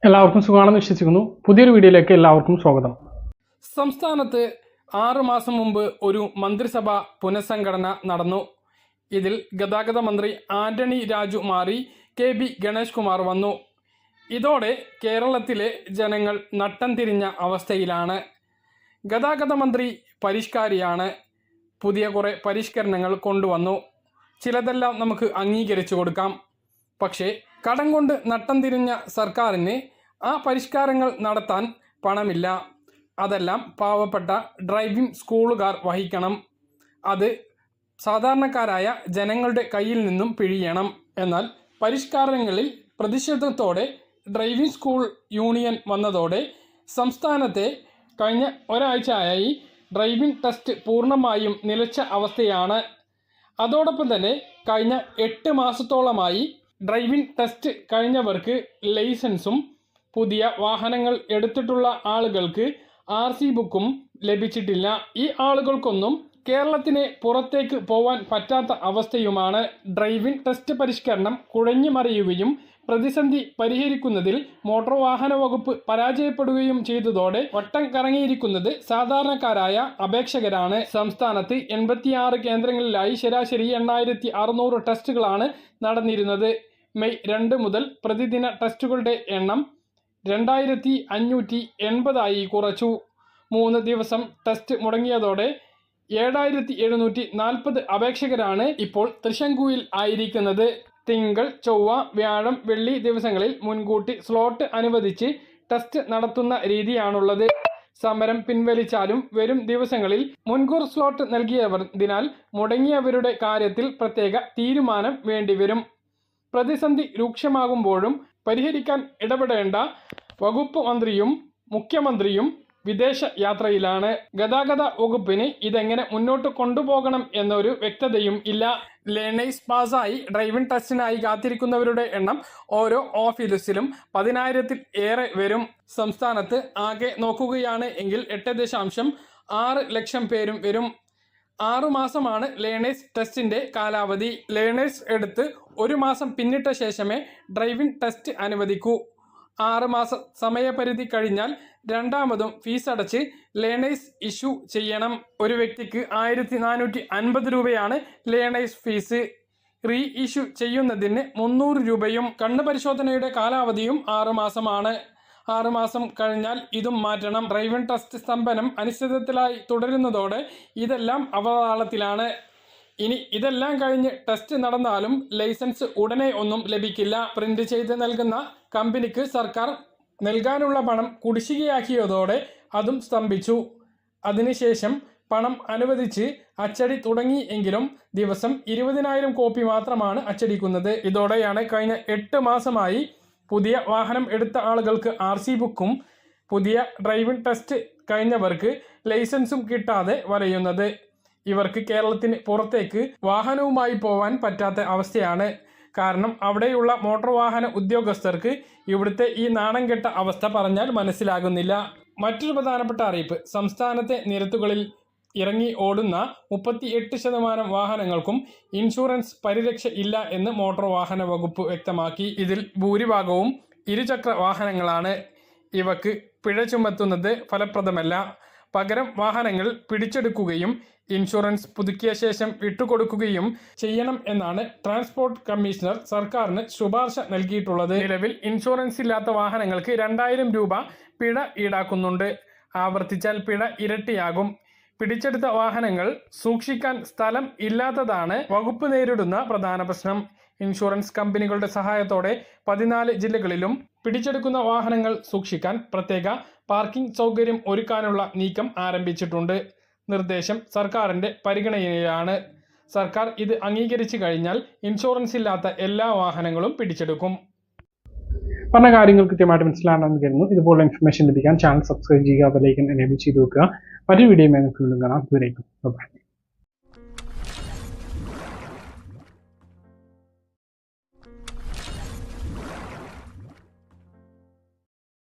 എല്ലാവർക്കും സുഖമാണെന്ന് വിശ്വസിക്കുന്നു. പുതിയൊരു വീഡിയോയിലേക്ക് എല്ലാവർക്കും സ്വാഗതം. സംസ്ഥാനത്ത് 6 മാസം മുമ്പ് ഒരു മന്ത്രിസഭ പുനഃസംഘടന നടന്നു. ഇതിൽ ഗതാഗത മന്ത്രി ആന്റണി രാജു മാറി കെ.ബി. ഗണേഷ് കുമാർ വന്നു. ഇതോടെ കേരളത്തിലെ ജനങ്ങൾ നട്ടം തിരിഞ്ഞ അവസ്ഥയിലാണ്. ഗതാഗത മന്ത്രി പരിഷ്കാരിയാണ്. പുതിയ കുറേ പരിഷ്കരണങ്ങൾ കൊണ്ടുവന്നു. ചിലതെല്ലാം നമുക്ക് അംഗീകരിച്ചു കൊടുക്കാം. പക്ഷേ കടം കൊണ്ട് നട്ടം തിരിഞ്ഞ സർക്കാരിന് ആ പരിഷ്കാരങ്ങൾ നടത്താൻ പണമില്ല. അതെല്ലാം പാവപ്പെട്ട ഡ്രൈവിംഗ് സ്കൂളുകാർ വഹിക്കണം. അത് സാധാരണക്കാരായ ജനങ്ങളുടെ കയ്യിൽ നിന്നും പിഴിയണം. എന്നാൽ പരിഷ്കാരങ്ങളിൽ പ്രതിഷേധത്തോടെ ഡ്രൈവിംഗ് സ്കൂൾ യൂണിയൻ വന്നതോടെ സംസ്ഥാനത്തെ കഴിഞ്ഞ ഒരാഴ്ചയായി ഡ്രൈവിംഗ് ടെസ്റ്റ് പൂർണ്ണമായും നിലച്ച അവസ്ഥയാണ്. അതോടൊപ്പം തന്നെ കഴിഞ്ഞ 8 മാസത്തോളമായി ഡ്രൈവിംഗ് ടെസ്റ്റ് കഴിഞ്ഞവർക്ക് ലൈസൻസും പുതിയ വാഹനങ്ങൾ എടുത്തിട്ടുള്ള ആളുകൾക്ക് RC ബുക്കും ലഭിച്ചിട്ടില്ല. ഈ ആളുകൾക്കൊന്നും കേരളത്തിന് പുറത്തേക്ക് പോവാൻ പറ്റാത്ത അവസ്ഥയുമാണ്. ഡ്രൈവിംഗ് ടെസ്റ്റ് പരിഷ്കരണം കുഴഞ്ഞു മറിയുകയും പ്രതിസന്ധി പരിഹരിക്കുന്നതിൽ മോട്ടോർ വാഹന വകുപ്പ് പരാജയപ്പെടുകയും ചെയ്തതോടെ വട്ടം കറങ്ങിയിരിക്കുന്നത് സാധാരണക്കാരായ അപേക്ഷകരാണ്. സംസ്ഥാനത്ത് 86 കേന്ദ്രങ്ങളിലായി ശരാശരി 8600 ടെസ്റ്റുകളാണ് നടന്നിരുന്നത്. മെയ് 2 മുതൽ പ്രതിദിന ടെസ്റ്റുകളുടെ എണ്ണം 2580 കുറച്ചു. 3 ദിവസം ടെസ്റ്റ് മുടങ്ങിയതോടെ 7740 അപേക്ഷകരാണ് ഇപ്പോൾ തൃശങ്കുവിൽ ആയിരിക്കുന്നത്. തിങ്കൾ, ചൊവ്വ, വ്യാഴം, വെള്ളി ദിവസങ്ങളിൽ മുൻകൂട്ടി സ്ലോട്ട് അനുവദിച്ച് ടെസ്റ്റ് നടത്തുന്ന രീതിയാണുള്ളത്. സമരം പിൻവലിച്ചാലും വരും ദിവസങ്ങളിൽ മുൻകൂർ സ്ലോട്ട് നൽകിയതിനാൽ മുടങ്ങിയവരുടെ കാര്യത്തിൽ പ്രത്യേക തീരുമാനം വേണ്ടിവരും. പ്രതിസന്ധി രൂക്ഷമാകുമ്പോഴും പരിഹരിക്കാൻ ഇടപെടേണ്ട വകുപ്പ് മന്ത്രിയും മുഖ്യമന്ത്രിയും വിദേശ യാത്രയിലാണ്. ഗതാഗത വകുപ്പിന് ഇതെങ്ങനെ മുന്നോട്ട് കൊണ്ടുപോകണം എന്നൊരു വ്യക്തതയും ഇല്ല. ലേണേഴ്സ് പാസ്സായി ഡ്രൈവിംഗ് ടെസ്റ്റിനായി കാത്തിരിക്കുന്നവരുടെ എണ്ണം ഓരോ ഓഫീസിലും 10,000-ൽ ഏറെ വരും. സംസ്ഥാനത്ത് ആകെ നോക്കുകയാണ് എങ്കിൽ 8.6 ലക്ഷം പേരും വരും. 6 മാസമാണ് ലേണേഴ്സ് ടെസ്റ്റിന്റെ കാലാവധി. ലേണേഴ്സ് എടുത്ത് 1 മാസം പിന്നിട്ട ശേഷമേ ഡ്രൈവിംഗ് ടെസ്റ്റ് അനുവദിക്കൂ. 6 മാസ സമയപരിധി കഴിഞ്ഞാൽ രണ്ടാമതും ഫീസ് അടച്ച് ലേണേഴ്സ് ഇഷ്യൂ ചെയ്യണം. ഒരു വ്യക്തിക്ക് 1450 രൂപയാണ് ലേണേഴ്സ് ഫീസ്. റീ ഇഷ്യൂ ചെയ്യുന്നതിന് 300 രൂപയും. കണ്ണ് പരിശോധനയുടെ കാലാവധിയും 6 മാസമാണ്. 6 മാസം കഴിഞ്ഞാൽ ഇതും മാറ്റണം. ഡ്രൈവിംഗ് ടെസ്റ്റ് സ്തംഭനം അനിശ്ചിതത്വത്തിലായി തുടരുന്നതോടെ ഇതെല്ലാം അവതാളത്തിലാണ്. ഇനി ഇതെല്ലാം കഴിഞ്ഞ് ടെസ്റ്റ് നടന്നാലും ലൈസൻസ് ഉടനെ ഒന്നും ലഭിക്കില്ല. പ്രിന്റ് ചെയ്ത് നൽകുന്ന കമ്പനിക്ക് സർക്കാർ നൽകാനുള്ള പണം കുടിശ്ശികയാക്കിയതോടെ അതും സ്തംഭിച്ചു. അതിനുശേഷം പണം അനുവദിച്ച് അച്ചടി തുടങ്ങി എങ്കിലും ദിവസം 20,000 കോപ്പി മാത്രമാണ് അച്ചടിക്കുന്നത്. ഇതോടെയാണ് കഴിഞ്ഞ 8 മാസമായി പുതിയ വാഹനം എടുത്ത ആളുകൾക്ക് RC ബുക്കും പുതിയ ഡ്രൈവിംഗ് ടെസ്റ്റ് കഴിഞ്ഞവർക്ക് ലൈസൻസും കിട്ടാതെ വലയുന്നത്. ഇവർക്ക് കേരളത്തിന് പുറത്തേക്ക് വാഹനവുമായി പോവാൻ പറ്റാത്ത അവസ്ഥയാണ്. കാരണം അവിടെയുള്ള മോട്ടോർ വാഹന ഉദ്യോഗസ്ഥർക്ക് ഇവിടുത്തെ ഈ നാണം കെട്ട അവസ്ഥ പറഞ്ഞാൽ മനസ്സിലാകുന്നില്ല. മറ്റൊരു പ്രധാനപ്പെട്ട അറിയിപ്പ്, സംസ്ഥാനത്തെ നിരത്തുകളിൽ ഇറങ്ങി ഓടുന്ന 38% വാഹനങ്ങൾക്കും ഇൻഷുറൻസ് പരിരക്ഷ ഇല്ല എന്ന് മോട്ടോർ വാഹന വകുപ്പ് വ്യക്തമാക്കി. ഇതിൽ ഭൂരിഭാഗവും ഇരുചക്ര വാഹനങ്ങളാണ്. ഇവക്ക് പിഴ ചുമത്തുന്നത് ഫലപ്രദമല്ല. പകരം വാഹനങ്ങൾ പിടിച്ചെടുക്കുകയും ഇൻഷുറൻസ് പുതുക്കിയ ശേഷം വിട്ടുകൊടുക്കുകയും ചെയ്യണം എന്നാണ് ട്രാൻസ്പോർട്ട് കമ്മീഷണർ സർക്കാരിന് ശുപാർശ നൽകിയിട്ടുള്ളത്. നിലവിൽ ഇൻഷുറൻസ് ഇല്ലാത്ത വാഹനങ്ങൾക്ക് 2000 രൂപ പിഴ ഈടാക്കുന്നുണ്ട്. ആവർത്തിച്ചാൽ പിഴ ഇരട്ടിയാകും. പിടിച്ചെടുത്ത വാഹനങ്ങൾ സൂക്ഷിക്കാൻ സ്ഥലം ഇല്ലാത്തതാണ് വകുപ്പ് നേരിടുന്ന പ്രധാന പ്രശ്നം. ഇൻഷുറൻസ് കമ്പനികളുടെ സഹായത്തോടെ 14 ജില്ലകളിലും പിടിച്ചെടുക്കുന്ന വാഹനങ്ങൾ സൂക്ഷിക്കാൻ പ്രത്യേക പാർക്കിംഗ് സൗകര്യം ഒരുക്കാനുള്ള നീക്കം ആരംഭിച്ചിട്ടുണ്ട്. നിർദ്ദേശം സർക്കാരിന്റെ പരിഗണനയിലാണ്. സർക്കാർ ഇത് അംഗീകരിച്ചു കഴിഞ്ഞാൽ ഇൻഷുറൻസ് ഇല്ലാത്ത എല്ലാ വാഹനങ്ങളും പിടിച്ചെടുക്കും. പറഞ്ഞ കാര്യങ്ങൾ കൃത്യമായിട്ട് മനസ്സിലാണെന്ന് കരുതുന്നു. ഇതുപോലുള്ള ഇൻഫർമേഷൻ ലഭിക്കാൻ ചാനൽ സബ്സ്ക്രൈബ് ചെയ്യുക, ബെൽ ഐക്കൺ എനേബിൾ ചെയ്ത് വെക്കുക. മറ്റൊരു വീഡിയോയുമായി നമുക്ക് വീണ്ടും കാണാം. ദൂരേക്കും ബൈ.